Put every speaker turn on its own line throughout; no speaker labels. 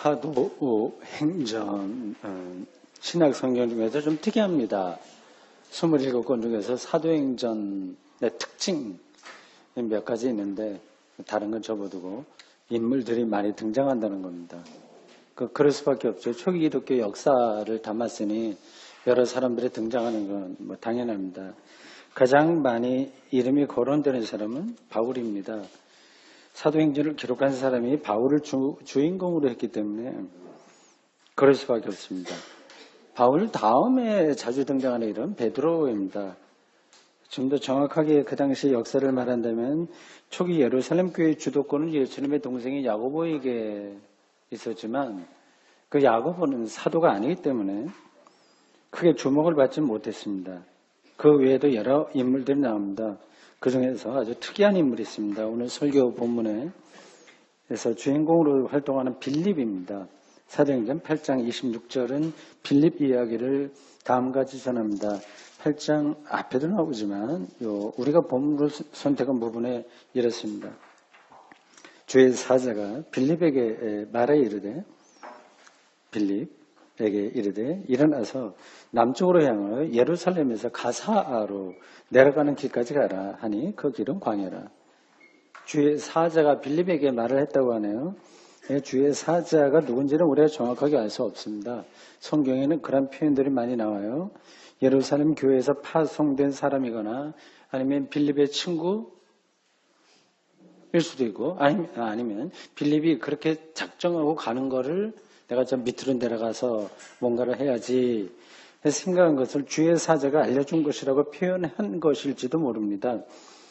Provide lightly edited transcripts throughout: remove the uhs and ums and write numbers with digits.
사도행전 신약 성경 중에서 좀 특이합니다. 27권 중에서 사도행전의 특징 몇 가지 있는데 다른 건 접어두고 인물들이 많이 등장한다는 겁니다. 그럴 수밖에 없죠. 초기 기독교 역사를 담았으니 여러 사람들이 등장하는 건 뭐 당연합니다. 가장 많이 이름이 거론되는 사람은 바울입니다. 사도행전을 기록한 사람이 바울을 주인공으로 했기 때문에 그럴 수밖에 없습니다. 바울 다음에 자주 등장하는 이름 베드로입니다. 좀 더 정확하게 그 당시 역사를 말한다면 초기 예루살렘 교회의 주도권은 예수님의 동생인 야고보에게 있었지만 그 야고보는 사도가 아니기 때문에 크게 주목을 받지 못했습니다. 그 외에도 여러 인물들이 나옵니다. 그 중에서 아주 특이한 인물이 있습니다. 오늘 설교 본문에서 주인공으로 활동하는 빌립입니다. 사도행전 8장 26절은 빌립 이야기를 다음과 같이 전합니다. 8장 앞에도 나오지만 우리가 본문으로 선택한 부분에 이렇습니다. 주의 사자가 빌립에게 말해 이르되 일어나서 남쪽으로 향하여 예루살렘에서 가사로 내려가는 길까지 가라 하니 그 길은 광야라. 주의 사자가 빌립에게 말을 했다고 하네요. 주의 사자가 누군지는 우리가 정확하게 알 수 없습니다. 성경에는 그런 표현들이 많이 나와요. 예루살렘 교회에서 파송된 사람이거나 아니면 빌립의 친구일 수도 있고 아니면 빌립이 그렇게 작정하고 가는 거를 내가 좀 밑으로 내려가서 뭔가를 해야지 생각한 것을 주의 사자가 알려준 것이라고 표현한 것일지도 모릅니다.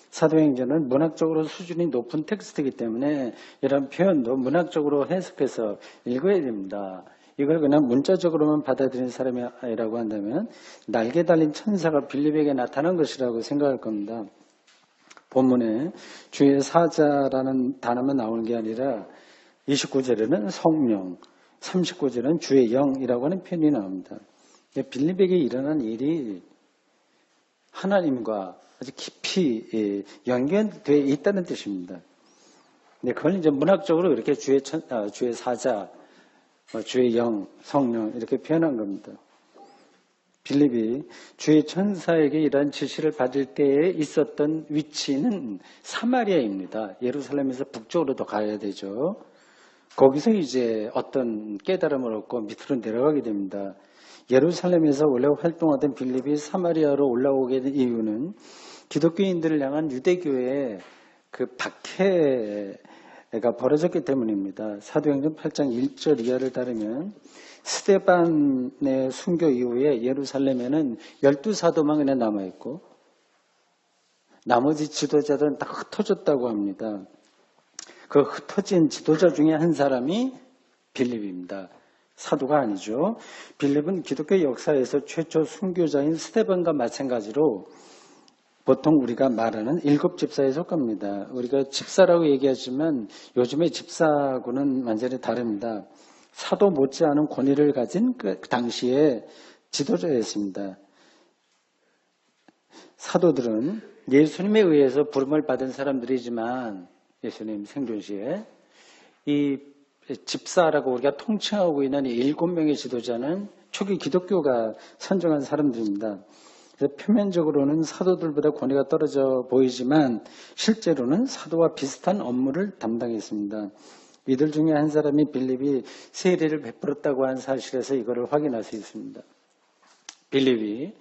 사도행전은 문학적으로 수준이 높은 텍스트이기 때문에 이런 표현도 문학적으로 해석해서 읽어야 됩니다. 이걸 그냥 문자적으로만 받아들인 사람이라고 한다면 날개 달린 천사가 빌립에게 나타난 것이라고 생각할 겁니다. 본문에 주의 사자라는 단어만 나오는 게 아니라 29절에는 성령, 39절은 주의 영이라고 하는 표현이 나옵니다. 빌립에게 일어난 일이 하나님과 아주 깊이 연결되어 있다는 뜻입니다. 그걸 이제 문학적으로 이렇게 주의 사자, 주의 영, 성령 이렇게 표현한 겁니다. 빌립이 주의 천사에게 이러한 지시를 받을 때에 있었던 위치는 사마리아입니다. 예루살렘에서 북쪽으로 더 가야 되죠. 거기서 이제 어떤 깨달음을 얻고 밑으로 내려가게 됩니다. 예루살렘에서 원래 활동하던 빌립이 사마리아로 올라오게 된 이유는 기독교인들을 향한 유대교의 그 박해가 벌어졌기 때문입니다. 사도행전 8장 1절 이하를 따르면 스데반의 순교 이후에 예루살렘에는 12사도만 그냥 남아있고 나머지 지도자들은 다 흩어졌다고 합니다. 그 흩어진 지도자 중에 한 사람이 빌립입니다. 사도가 아니죠. 빌립은 기독교 역사에서 최초 순교자인 스데반과 마찬가지로 보통 우리가 말하는 7집사에 속합니다. 우리가 집사라고 얘기하지만 요즘의 집사하고는 완전히 다릅니다. 사도 못지않은 권위를 가진 그 당시의 지도자였습니다. 사도들은 예수님에 의해서 부름을 받은 사람들이지만 예수님 생존 시에 이 집사라고 우리가 통칭하고 있는 이 7명의 지도자는 초기 기독교가 선정한 사람들입니다. 그래서 표면적으로는 사도들보다 권위가 떨어져 보이지만 실제로는 사도와 비슷한 업무를 담당했습니다. 이들 중에 한 사람이 빌립이 세례를 베풀었다고 한 사실에서 이거를 확인할 수 있습니다. 빌립이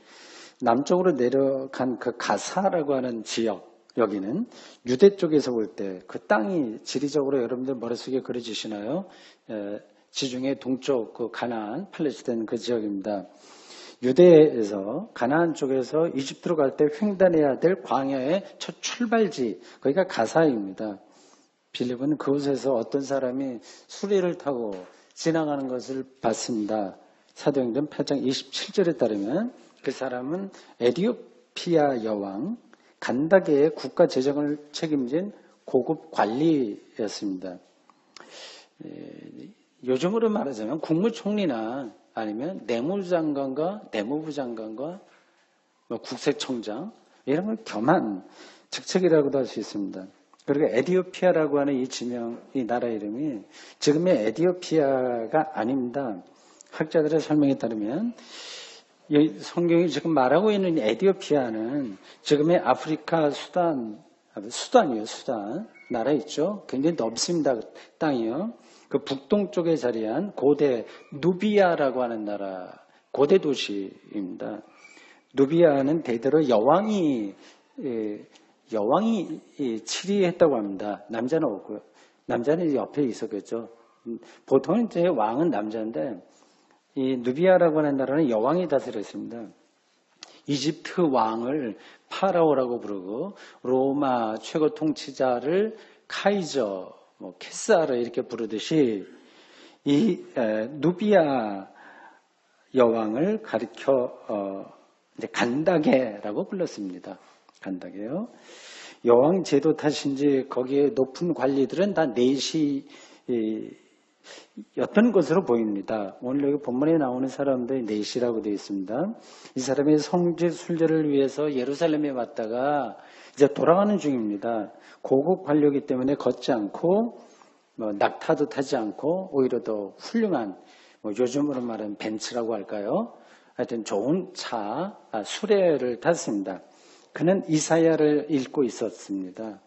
남쪽으로 내려간 그 가사라고 하는 지역, 여기는 유대 쪽에서 볼 때 그 땅이 지리적으로 여러분들 머릿속에 그려지시나요? 지중해 동쪽 그 가나안, 팔레스타인 그 지역입니다. 유대에서 가나안 쪽에서 이집트로 갈 때 횡단해야 될 광야의 첫 출발지, 거기가 가사입니다. 빌립은 그곳에서 어떤 사람이 수레를 타고 지나가는 것을 봤습니다. 사도행전 8장 27절에 따르면 그 사람은 에티오피아 여왕 간다게의 국가 재정을 책임진 고급 관리였습니다. 요즘으로 말하자면 국무총리나 아니면 내무장관과 내무부 장관과 국세청장 이런 걸 겸한 직책이라고도 할 수 있습니다. 그리고 에디오피아라고 하는 이 지명, 이 나라 이름이 지금의 에디오피아가 아닙니다. 학자들의 설명에 따르면 이 성경이 지금 말하고 있는 에디오피아는 지금의 아프리카 수단이에요. 수단 나라 있죠. 굉장히 넓습니다. 땅이요. 그 북동쪽에 자리한 고대 누비아라고 하는 나라, 고대 도시입니다. 누비아는 대대로 여왕이 치리했다고 합니다. 남자는 없고요. 남자는 옆에 있었겠죠. 보통은 이제 왕은 남자인데 이 누비아라고 하는 나라는 여왕이 다스렸습니다. 이집트 왕을 파라오라고 부르고 로마 최고 통치자를 카이저, 케사르 이렇게 부르듯이 이 누비아 여왕을 가리켜 이제 간다게라고 불렀습니다. 간다게요. 여왕 제도 탓인지 거기에 높은 관리들은 다 내시 였던 것으로 보입니다. 오늘 여기 본문에 나오는 사람들이 넷이라고 되어 있습니다. 이 사람이 성지 순례를 위해서 예루살렘에 왔다가 이제 돌아가는 중입니다. 고급 관료이기 때문에 걷지 않고 낙타도 타지 않고 오히려 더 훌륭한 요즘으로 말하는 벤츠라고 할까요? 하여튼 좋은 차, 수레를 탔습니다. 그는 이사야를 읽고 있었습니다.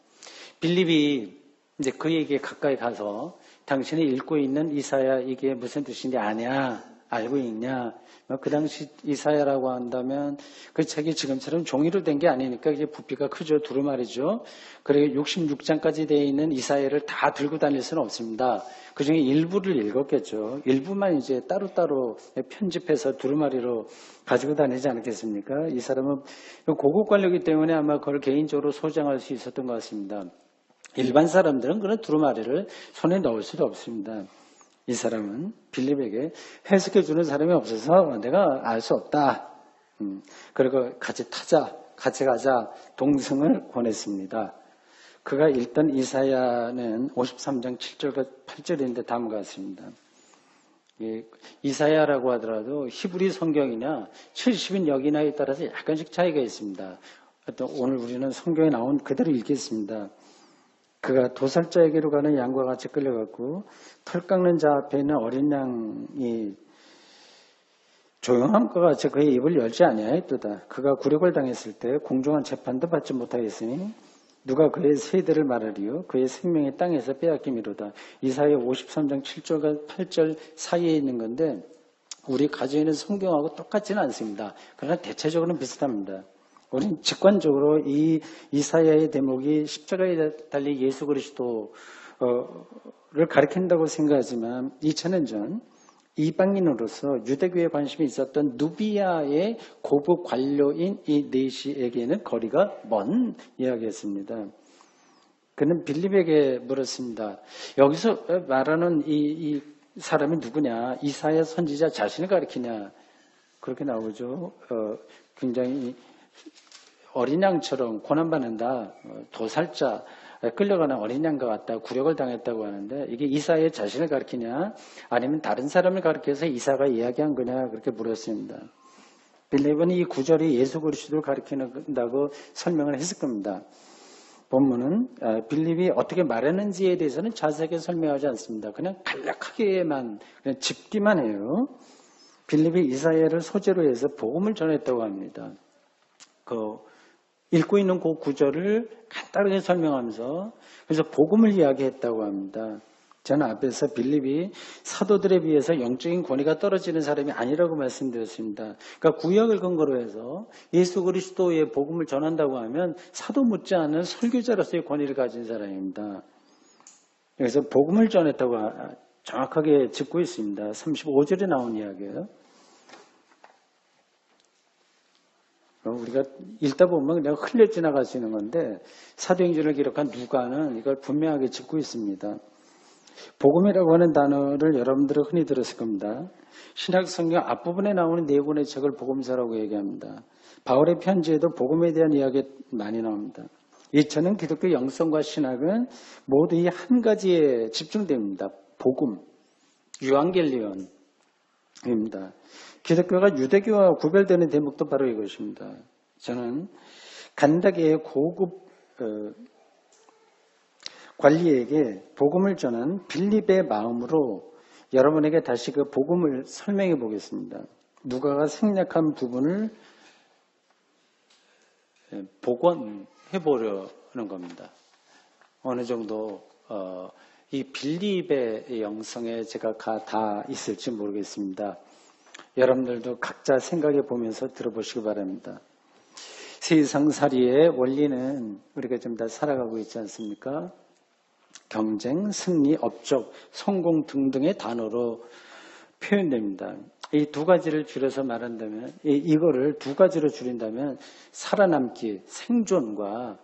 빌립이 이제 그에게 가까이 가서 당신이 읽고 있는 이사야 이게 무슨 뜻인지 아냐? 알고 있냐? 그 당시 이사야라고 한다면 그 책이 지금처럼 종이로 된 게 아니니까 이제 부피가 크죠. 두루마리죠. 그리고 66장까지 되어 있는 이사야를 다 들고 다닐 수는 없습니다. 그 중에 일부를 읽었겠죠. 일부만 이제 따로따로 편집해서 두루마리로 가지고 다니지 않겠습니까? 이 사람은 고급 관료이기 때문에 아마 그걸 개인적으로 소장할 수 있었던 것 같습니다. 일반 사람들은 그런 두루마리를 손에 넣을 수도 없습니다. 이 사람은 빌립에게 해석해 주는 사람이 없어서 내가 알 수 없다. 그리고 같이 타자, 같이 가자 동승을 권했습니다. 그가 읽던 이사야는 53장 7절과 8절인데 다음과 같습니다. 이사야라고 하더라도 히브리 성경이나 70인 여기나에 따라서 약간씩 차이가 있습니다. 오늘 우리는 성경에 나온 그대로 읽겠습니다. 그가 도살자에게로 가는 양과 같이 끌려갔고 털 깎는 자 앞에 있는 어린 양이 조용함과 같이 그의 입을 열지 아니하였도다. 그가 굴욕을 당했을 때 공정한 재판도 받지 못하였으니 누가 그의 세대를 말하리요 그의 생명의 땅에서 빼앗김이로다. 이사야 53장 7절과 8절 사이에 있는 건데 우리 가지고 있는 성경하고 똑같지는 않습니다. 그러나 대체적으로는 비슷합니다. 우리는 직관적으로 이 이사야의 대목이 십자가에 달린 예수 그리스도를 가리킨다고 생각하지만 2000년 전 이방인으로서 유대교에 관심이 있었던 누비아의 고급 관료인 이 네시에게는 거리가 먼 이야기였습니다. 그는 빌립에게 물었습니다. 여기서 말하는 이 사람이 누구냐? 이사야 선지자 자신을 가리키냐? 그렇게 나오죠. 굉장히 어린 양처럼 고난받는다. 도살자, 끌려가는 어린 양과 같다. 굴욕을 당했다고 하는데 이게 이사야의 자신을 가리키냐 아니면 다른 사람을 가리켜서 이사가 이야기한 거냐 그렇게 물었습니다. 빌립은 이 구절이 예수 그리스도를 가리킨다고 설명을 했을 겁니다. 본문은 빌립이 어떻게 말했는지에 대해서는 자세하게 설명하지 않습니다. 그냥 간략하게만 그냥 짚기만 해요. 빌립이 이사야를 소재로 해서 복음을 전했다고 합니다. 읽고 있는 그 구절을 간단하게 설명하면서 그래서 복음을 이야기했다고 합니다. 저는 앞에서 빌립이 사도들에 비해서 영적인 권위가 떨어지는 사람이 아니라고 말씀드렸습니다. 그러니까 구약을 근거로 해서 예수 그리스도의 복음을 전한다고 하면 사도 못지않은 설교자로서의 권위를 가진 사람입니다. 그래서 복음을 전했다고 정확하게 짚고 있습니다. 35절에 나온 이야기예요. 우리가 읽다 보면 그냥 흘려 지나갈 수 있는 건데 사도행전을 기록한 누가는 이걸 분명하게 짚고 있습니다. 복음이라고 하는 단어를 여러분들은 흔히 들었을 겁니다. 신약성경 앞부분에 나오는 네 권의 책을 복음서라고 얘기합니다. 바울의 편지에도 복음에 대한 이야기 많이 나옵니다. 이처는 기독교 영성과 신학은 모두 이 한 가지에 집중됩니다. 복음, 유앙겔리온입니다. 기독교가 유대교와 구별되는 대목도 바로 이것입니다. 저는 간다게의 고급 관리에게 복음을 전한 빌립의 마음으로 여러분에게 다시 그 복음을 설명해 보겠습니다. 누가가 생략한 부분을 복원해 보려는 겁니다. 어느 정도 이 빌립의 영성에 제가 다 있을지 모르겠습니다. 여러분들도 각자 생각해 보면서 들어보시기 바랍니다. 세상살이의 원리는 우리가 좀 다 살아가고 있지 않습니까? 경쟁, 승리, 업적, 성공 등등의 단어로 표현됩니다. 이 두 가지를 줄여서 말한다면, 이거를 두 가지로 줄인다면 살아남기, 생존과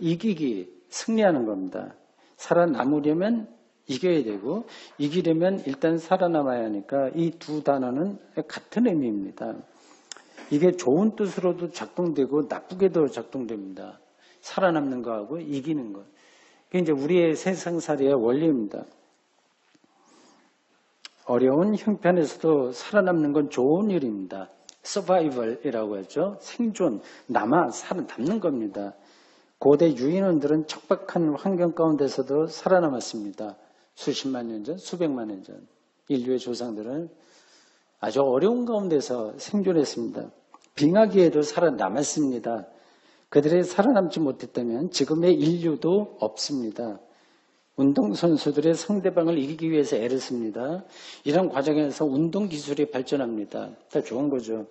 이기기, 승리하는 겁니다. 살아남으려면 이겨야 되고 이기려면 일단 살아남아야 하니까 이 두 단어는 같은 의미입니다. 이게 좋은 뜻으로도 작동되고 나쁘게도 작동됩니다. 살아남는 거하고 이기는 것. 이게 이제 우리의 세상살이의 원리입니다. 어려운 형편에서도 살아남는 건 좋은 일입니다. 서바이벌이라고 하죠. 생존, 살아남는 겁니다. 고대 유인원들은 척박한 환경 가운데서도 살아남았습니다. 수십만 년 전, 수백만 년 전. 인류의 조상들은 아주 어려운 가운데서 생존했습니다. 빙하기에도 살아남았습니다. 그들이 살아남지 못했다면 지금의 인류도 없습니다. 운동선수들의 상대방을 이기기 위해서 애를 씁니다. 이런 과정에서 운동기술이 발전합니다. 다 좋은 거죠.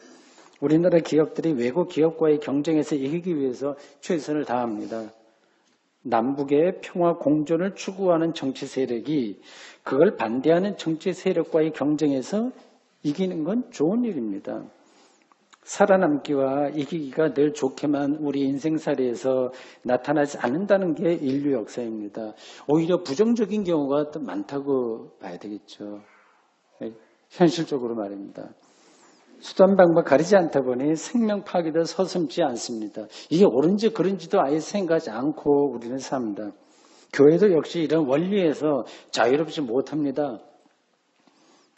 우리나라 기업들이 외국 기업과의 경쟁에서 이기기 위해서 최선을 다합니다. 남북의 평화 공존을 추구하는 정치 세력이 그걸 반대하는 정치 세력과의 경쟁에서 이기는 건 좋은 일입니다. 살아남기와 이기기가 늘 좋게만 우리 인생살이에서 나타나지 않는다는 게 인류 역사입니다. 오히려 부정적인 경우가 또 많다고 봐야 되겠죠. 현실적으로 말입니다. 수단 방법 가리지 않다 보니 생명 파괴도 서슴지 않습니다. 이게 옳은지 그른지도 아예 생각하지 않고 우리는 삽니다. 교회도 역시 이런 원리에서 자유롭지 못합니다.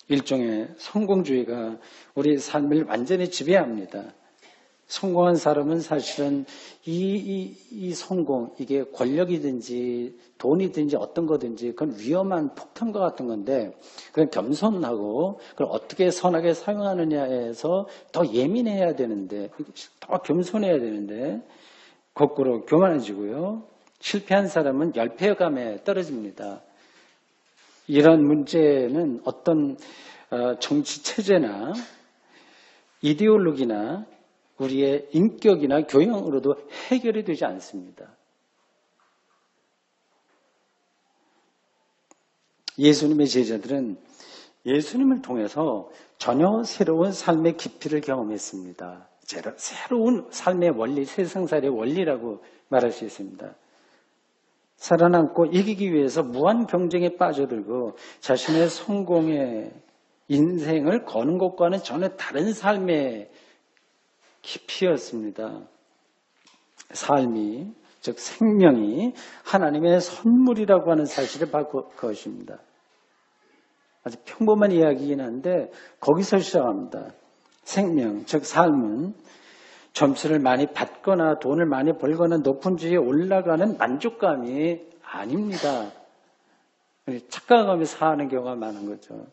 일종의 성공주의가 우리 삶을 완전히 지배합니다. 성공한 사람은 사실은 이 성공, 이게 권력이든지 돈이든지 어떤 거든지 그건 위험한 폭탄과 같은 건데 그건 겸손하고 그걸 어떻게 선하게 사용하느냐에서 더 예민해야 되는데 더 겸손해야 되는데 거꾸로 교만해지고요. 실패한 사람은 열패감에 떨어집니다. 이런 문제는 어떤 정치 체제나 이데올로기나 우리의 인격이나 교양으로도 해결이 되지 않습니다. 예수님의 제자들은 예수님을 통해서 전혀 새로운 삶의 깊이를 경험했습니다. 새로운 삶의 원리, 세상살이의 원리라고 말할 수 있습니다. 살아남고 이기기 위해서 무한 경쟁에 빠져들고 자신의 성공의 인생을 거는 것과는 전혀 다른 삶의 깊이였습니다. 삶이, 즉 생명이 하나님의 선물이라고 하는 사실을 바꿀 것입니다. 아주 평범한 이야기이긴 한데 거기서 시작합니다. 생명, 즉 삶은 점수를 많이 받거나 돈을 많이 벌거나 높은 지위에 올라가는 만족감이 아닙니다. 착각하며 사는 경우가 많은 거죠.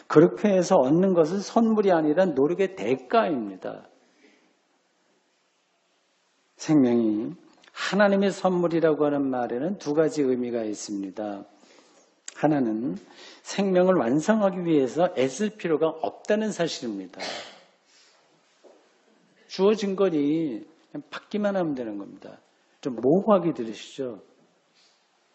그렇게 해서 얻는 것은 선물이 아니라 노력의 대가입니다. 생명이 하나님의 선물이라고 하는 말에는 두 가지 의미가 있습니다. 하나는 생명을 완성하기 위해서 애쓸 필요가 없다는 사실입니다. 주어진 거니 그냥 받기만 하면 되는 겁니다. 좀 모호하게 들으시죠?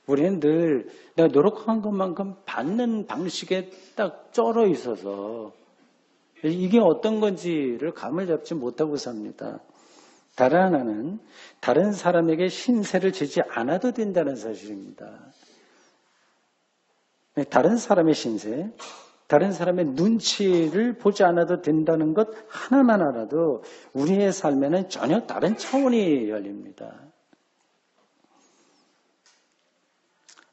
우리는 늘 내가 노력한 것만큼 받는 방식에 딱 쩔어 있어서 이게 어떤 건지를 감을 잡지 못하고 삽니다. 다른 하나는 다른 사람에게 신세를 지지 않아도 된다는 사실입니다. 다른 사람의 신세, 다른 사람의 눈치를 보지 않아도 된다는 것 하나만 알아도 우리의 삶에는 전혀 다른 차원이 열립니다.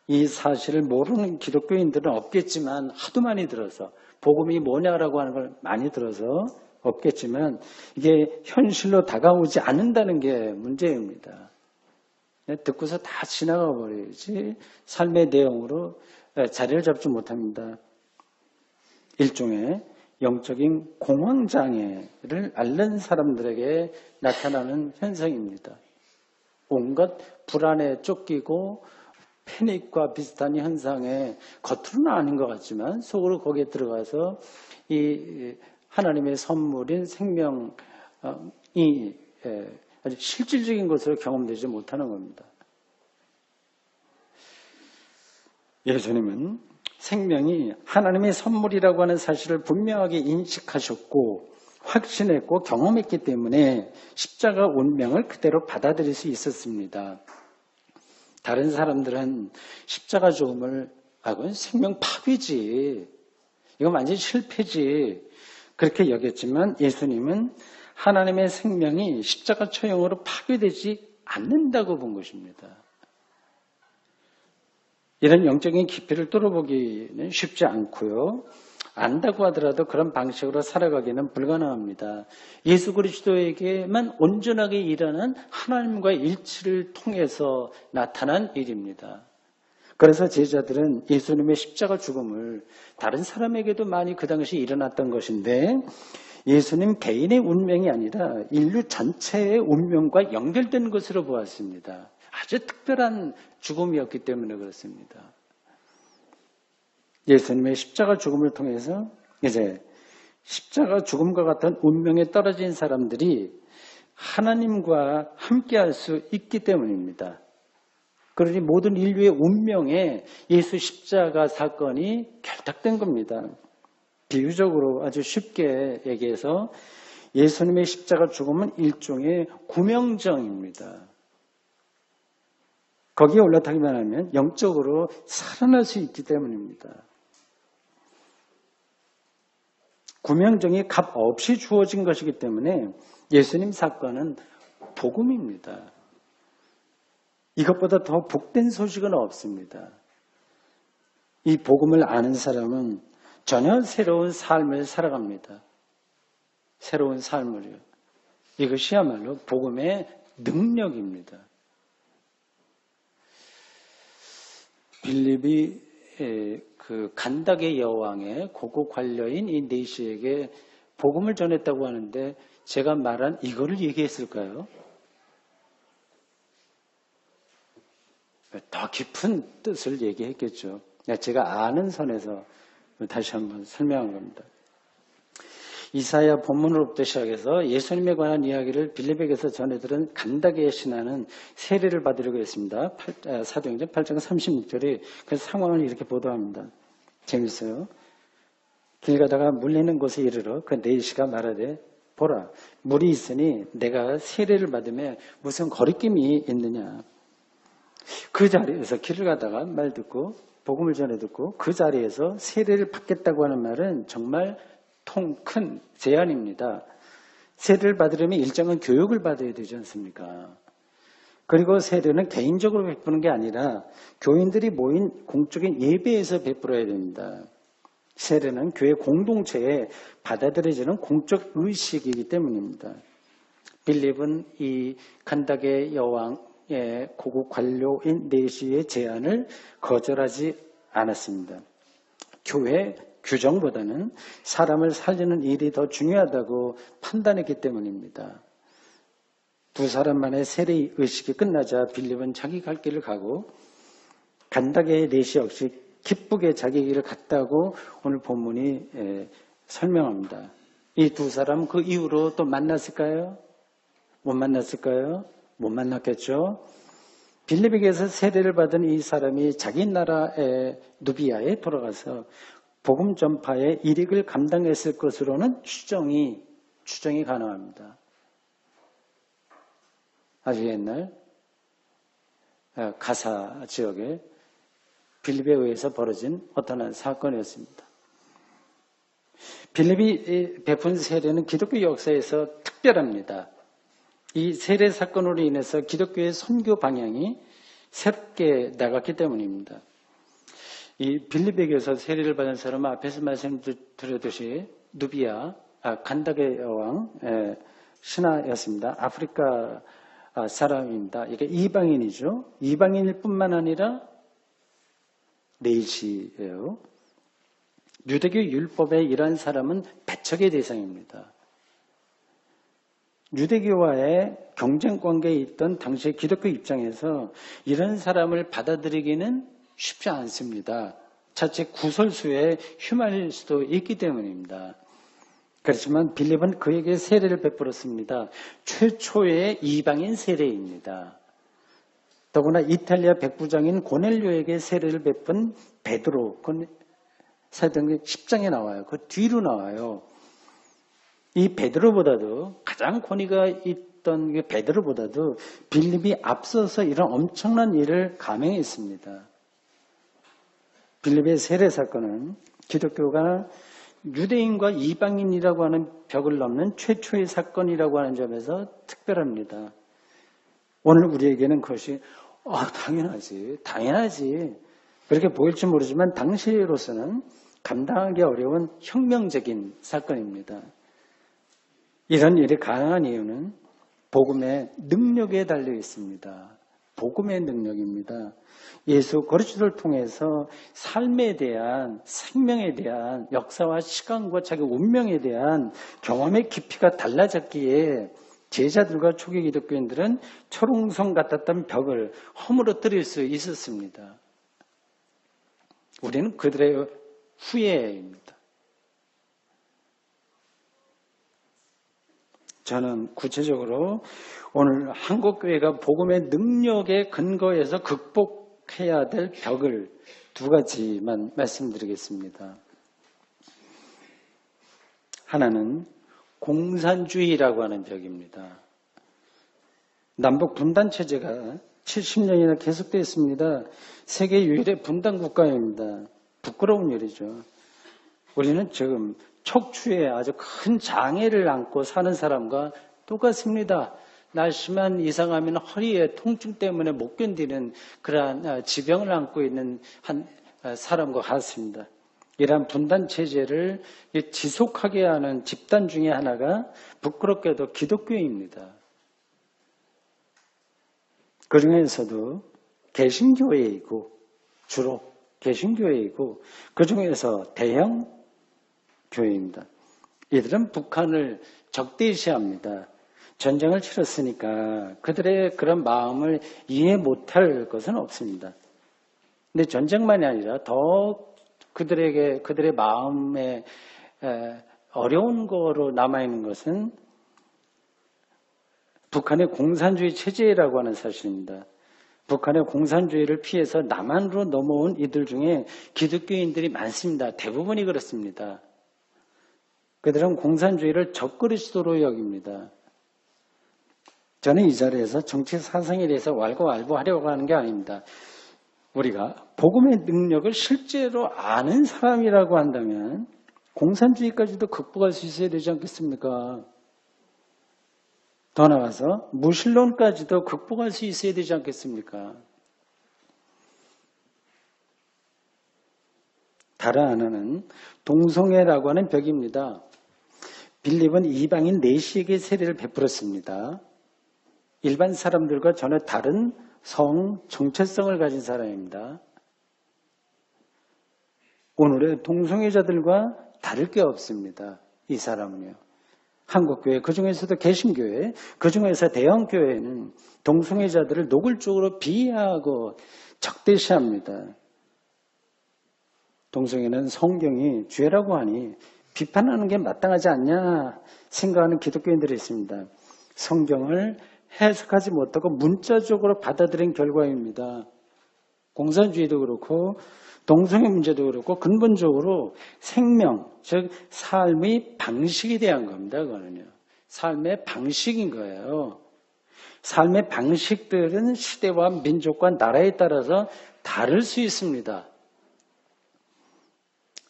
이 사실을 모르는 기독교인들은 없겠지만 하도 많이 들어서 복음이 뭐냐라고 하는 걸 많이 들어서 없겠지만 이게 현실로 다가오지 않는다는 게 문제입니다. 듣고서 다 지나가 버리지 삶의 내용으로 자리를 잡지 못합니다. 일종의 영적인 공황장애를 앓는 사람들에게 나타나는 현상입니다. 온갖 불안에 쫓기고 패닉과 비슷한 현상에 겉으로는 아닌 것 같지만 속으로 거기에 들어가서 이 하나님의 선물인 생명이 아주 실질적인 것으로 경험되지 못하는 겁니다. 예수님은 생명이 하나님의 선물이라고 하는 사실을 분명하게 인식하셨고 확신했고 경험했기 때문에 십자가 운명을 그대로 받아들일 수 있었습니다. 다른 사람들은 십자가 죽음을 이건 생명 파괴지, 이건 완전히 실패지 그렇게 여겼지만 예수님은 하나님의 생명이 십자가 처형으로 파괴되지 않는다고 본 것입니다. 이런 영적인 깊이를 뚫어보기는 쉽지 않고요. 안다고 하더라도 그런 방식으로 살아가기는 불가능합니다. 예수 그리스도에게만 온전하게 일어난 하나님과의 일치를 통해서 나타난 일입니다. 그래서 제자들은 예수님의 십자가 죽음을 다른 사람에게도 많이 그 당시 일어났던 것인데 예수님 개인의 운명이 아니라 인류 전체의 운명과 연결된 것으로 보았습니다. 아주 특별한 죽음이었기 때문에 그렇습니다. 예수님의 십자가 죽음을 통해서 이제 십자가 죽음과 같은 운명에 떨어진 사람들이 하나님과 함께할 수 있기 때문입니다. 그러니 모든 인류의 운명에 예수 십자가 사건이 결탁된 겁니다. 비유적으로 아주 쉽게 얘기해서 예수님의 십자가 죽음은 일종의 구명정입니다. 거기에 올라타기만 하면 영적으로 살아날 수 있기 때문입니다. 구명정이 값 없이 주어진 것이기 때문에 예수님 사건은 복음입니다. 이것보다 더 복된 소식은 없습니다. 이 복음을 아는 사람은 전혀 새로운 삶을 살아갑니다. 새로운 삶을요. 이것이야말로 복음의 능력입니다. 빌립이 그 간닥의 여왕의 고고 관료인 이 네시에게 복음을 전했다고 하는데 제가 말한 이거를 얘기했을까요? 더 깊은 뜻을 얘기했겠죠. 제가 아는 선에서 다시 한번 설명한 겁니다. 이사야 본문으로부터 시작해서 예수님에 관한 이야기를 빌립에게서 전해들은 간닥의 신하는 세례를 받으려고 했습니다. 사도행전 8장 36절에 그 상황을 이렇게 보도합니다. 재밌어요. 길 가다가 물리는 곳에 이르러 그 네시가 말하되 보라 물이 있으니 내가 세례를 받으면 무슨 거리낌이 있느냐. 그 자리에서 길을 가다가 말 듣고 복음을 전해 듣고 그 자리에서 세례를 받겠다고 하는 말은 정말 큰 제안입니다. 세례를 받으려면 일정한 교육을 받아야 되지 않습니까? 그리고 세례는 개인적으로 베푸는 게 아니라 교인들이 모인 공적인 예배에서 베풀어야 됩니다. 세례는 교회 공동체에 받아들여지는 공적 의식이기 때문입니다. 빌립은 이 간닥의 여왕의 고국 관료인 네시의 제안을 거절하지 않았습니다. 교회 규정보다는 사람을 살리는 일이 더 중요하다고 판단했기 때문입니다. 두 사람만의 세례 의식이 끝나자 빌립은 자기 갈 길을 가고 간닥의 네시 역시 기쁘게 자기 길을 갔다고 오늘 본문이 설명합니다. 이 두 사람 그 이후로 또 만났을까요? 못 만났을까요? 못 만났겠죠. 빌립에게서 세례를 받은 이 사람이 자기 나라의 누비아에 돌아가서 복음 전파의 일익을 감당했을 것으로는 추정이 가능합니다. 아주 옛날 가사 지역에 빌립에 의해서 벌어진 어떤 한 사건이었습니다. 빌립이 베푼 세례는 기독교 역사에서 특별합니다. 이 세례 사건으로 인해서 기독교의 선교 방향이 새롭게 나갔기 때문입니다. 이 빌립에게서 세례를 받은 사람은 앞에서 말씀드렸듯이 누비아, 간닥의 여왕 신하였습니다. 아프리카 사람입니다. 이게 이방인이죠. 이방인일 뿐만 아니라 내시예요. 유대교 율법에 이러한 사람은 배척의 대상입니다. 유대교와의 경쟁 관계에 있던 당시의 기독교 입장에서 이런 사람을 받아들이기는 쉽지 않습니다. 자체 구설수에 휘말릴 수도 있기 때문입니다. 그렇지만 빌립은 그에게 세례를 베풀었습니다. 최초의 이방인 세례입니다. 더구나 이탈리아 백부장인 고넬료에게 세례를 베푼 베드로, 사도행전 10장에 나와요. 그 뒤로 나와요. 이 베드로보다도 가장 권위가 있던 베드로보다도 빌립이 앞서서 이런 엄청난 일을 감행했습니다. 빌립의 세례 사건은 기독교가 유대인과 이방인이라고 하는 벽을 넘는 최초의 사건이라고 하는 점에서 특별합니다. 오늘 우리에게는 그것이 당연하지 그렇게 보일지 모르지만 당시로서는 감당하기 어려운 혁명적인 사건입니다. 이런 일이 가능한 이유는 복음의 능력에 달려 있습니다. 복음의 능력입니다. 예수 그리스도를 통해서 삶에 대한, 생명에 대한, 역사와 시간과 자기 운명에 대한 경험의 깊이가 달라졌기에 제자들과 초기 기독교인들은 철옹성 같았던 벽을 허물어뜨릴 수 있었습니다. 우리는 그들의 후예입니다. 저는 구체적으로 오늘 한국교회가 복음의 능력에 근거해서 극복해야 될 벽을 두 가지만 말씀드리겠습니다. 하나는 공산주의라고 하는 벽입니다. 남북 분단 체제가 70년이나 계속되어 있습니다. 세계 유일의 분단 국가입니다. 부끄러운 일이죠. 우리는 지금 척추에 아주 큰 장애를 안고 사는 사람과 똑같습니다. 날씨만 이상하면 허리에 통증 때문에 못 견디는 그러한 지병을 안고 있는 한 사람과 같습니다. 이러한 분단 체제를 지속하게 하는 집단 중에 하나가 부끄럽게도 기독교입니다. 그 중에서도 개신교회이고 주로 개신교회이고 그 중에서 대형 교회입니다. 이들은 북한을 적대시합니다. 전쟁을 치렀으니까 그들의 그런 마음을 이해 못할 것은 없습니다. 근데 전쟁만이 아니라 더 그들의 마음에 어려운 거로 남아있는 것은 북한의 공산주의 체제라고 하는 사실입니다. 북한의 공산주의를 피해서 남한으로 넘어온 이들 중에 기독교인들이 많습니다. 대부분이 그렇습니다. 그들은 공산주의를 적그리스도로 여깁니다. 저는 이 자리에서 정치 사상에 대해서 왈가왈부하려고 하는 게 아닙니다. 우리가 복음의 능력을 실제로 아는 사람이라고 한다면 공산주의까지도 극복할 수 있어야 되지 않겠습니까? 더 나아가서 무신론까지도 극복할 수 있어야 되지 않겠습니까? 다른 하나는 동성애라고 하는 벽입니다. 빌립은 이방인 내시에게 세례를 베풀었습니다. 일반 사람들과 전혀 다른 성, 정체성을 가진 사람입니다. 오늘의 동성애자들과 다를 게 없습니다. 이 사람은요. 한국교회, 그 중에서도 개신교회, 그 중에서 대형교회는 동성애자들을 노골적으로 비하하고 적대시합니다. 동성애는 성경이 죄라고 하니 비판하는 게 마땅하지 않냐 생각하는 기독교인들이 있습니다. 성경을 해석하지 못하고 문자적으로 받아들인 결과입니다. 공산주의도 그렇고 동성애 문제도 그렇고 근본적으로 생명, 즉 삶의 방식에 대한 겁니다. 그거는요. 삶의 방식인 거예요. 삶의 방식들은 시대와 민족과 나라에 따라서 다를 수 있습니다.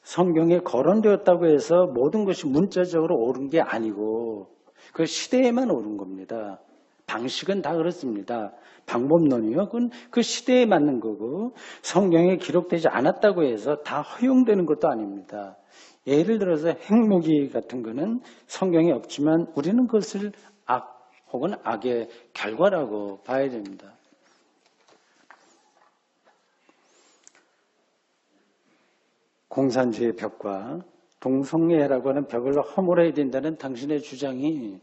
성경에 거론되었다고 해서 모든 것이 문자적으로 옳은 게 아니고 그 시대에만 옳은 겁니다. 방식은 다 그렇습니다. 방법론이요. 그건 그 시대에 맞는 거고 성경에 기록되지 않았다고 해서 다 허용되는 것도 아닙니다. 예를 들어서 핵무기 같은 거는 성경에 없지만 우리는 그것을 혹은 악의 결과라고 봐야 됩니다. 공산주의 벽과 동성애라고 하는 벽을 허물어야 된다는 당신의 주장이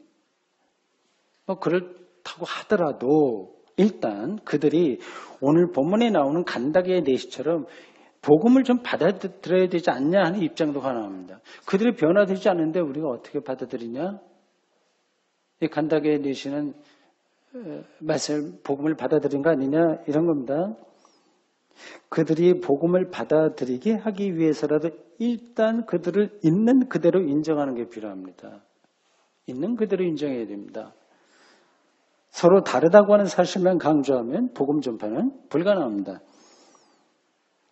그렇다고 하더라도 일단 그들이 오늘 본문에 나오는 간다게의 내시처럼 복음을 좀 받아들여야 되지 않냐 하는 입장도 가능합니다. 그들이 변화되지 않는데 우리가 어떻게 받아들이냐? 이 간다게의 내시는 말씀, 복음을 받아들인 거 아니냐? 이런 겁니다. 그들이 복음을 받아들이게 하기 위해서라도 일단 그들을 있는 그대로 인정하는 게 필요합니다. 있는 그대로 인정해야 됩니다. 서로 다르다고 하는 사실만 강조하면 복음 전파는 불가능합니다.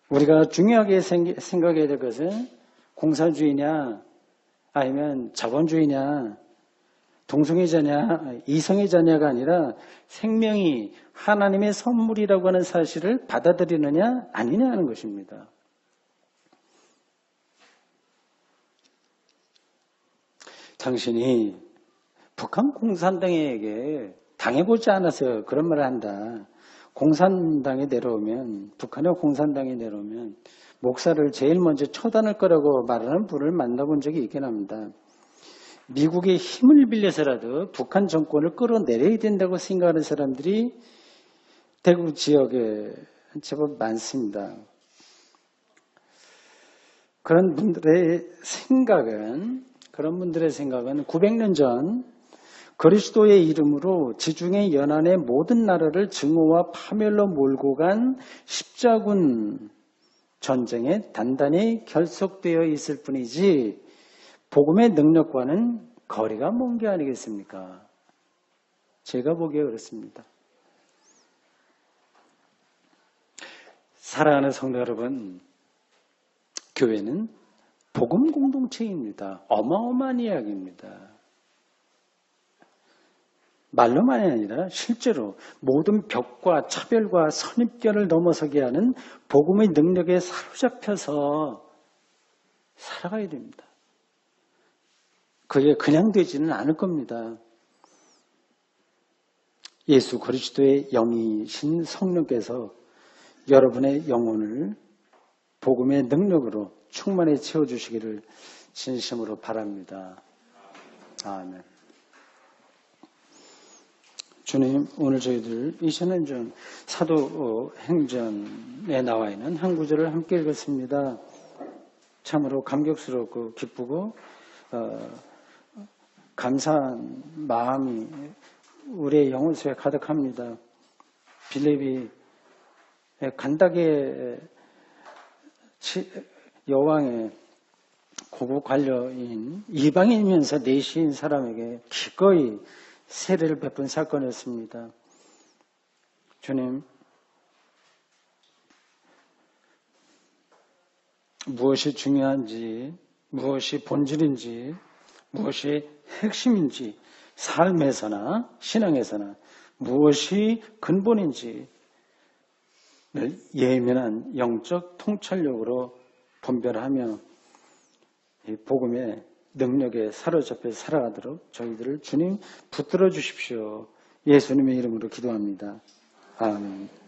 우리가 중요하게 생각해야 될 것은 공산주의냐 아니면 자본주의냐 동성애자냐 이성애자냐가 아니라 생명이 하나님의 선물이라고 하는 사실을 받아들이느냐 아니냐 하는 것입니다. 당신이 북한 공산당에게 당해보지 않아서 그런 말을 한다. 공산당에 내려오면 북한의 공산당에 내려오면 목사를 제일 먼저 처단할 거라고 말하는 분을 만나본 적이 있긴 합니다. 미국의 힘을 빌려서라도 북한 정권을 끌어내려야 된다고 생각하는 사람들이 대구 지역에 제법 많습니다. 그런 분들의 생각은 900년 전 그리스도의 이름으로 지중해 연안의 모든 나라를 증오와 파멸로 몰고 간 십자군 전쟁에 단단히 결속되어 있을 뿐이지 복음의 능력과는 거리가 먼 게 아니겠습니까? 제가 보기에 그렇습니다. 사랑하는 성도 여러분, 교회는 복음 공동체입니다. 어마어마한 이야기입니다. 말로만이 아니라 실제로 모든 벽과 차별과 선입견을 넘어서게 하는 복음의 능력에 사로잡혀서 살아가야 됩니다. 그게 그냥 되지는 않을 겁니다. 예수 그리스도의 영이신 성령께서 여러분의 영혼을 복음의 능력으로 충만히 채워주시기를 진심으로 바랍니다. 아멘. 주님, 오늘 저희들 이신행전 사도행전에 나와 있는 한 구절을 함께 읽었습니다. 참으로 감격스럽고 기쁘고 감사한 마음이 우리의 영혼 속에 가득합니다. 빌립이 간다게 여왕의 고급 관료인 이방인이면서 내시인 사람에게 기꺼이 세례를 베푼 사건이었습니다. 주님, 무엇이 중요한지, 무엇이 본질인지, 무엇이 핵심인지, 삶에서나 신앙에서나 무엇이 근본인지를 예민한 영적 통찰력으로 분별하며 이 복음의 능력에 사로잡혀 살아가도록 저희들을 주님 붙들어 주십시오. 예수님의 이름으로 기도합니다. 아멘.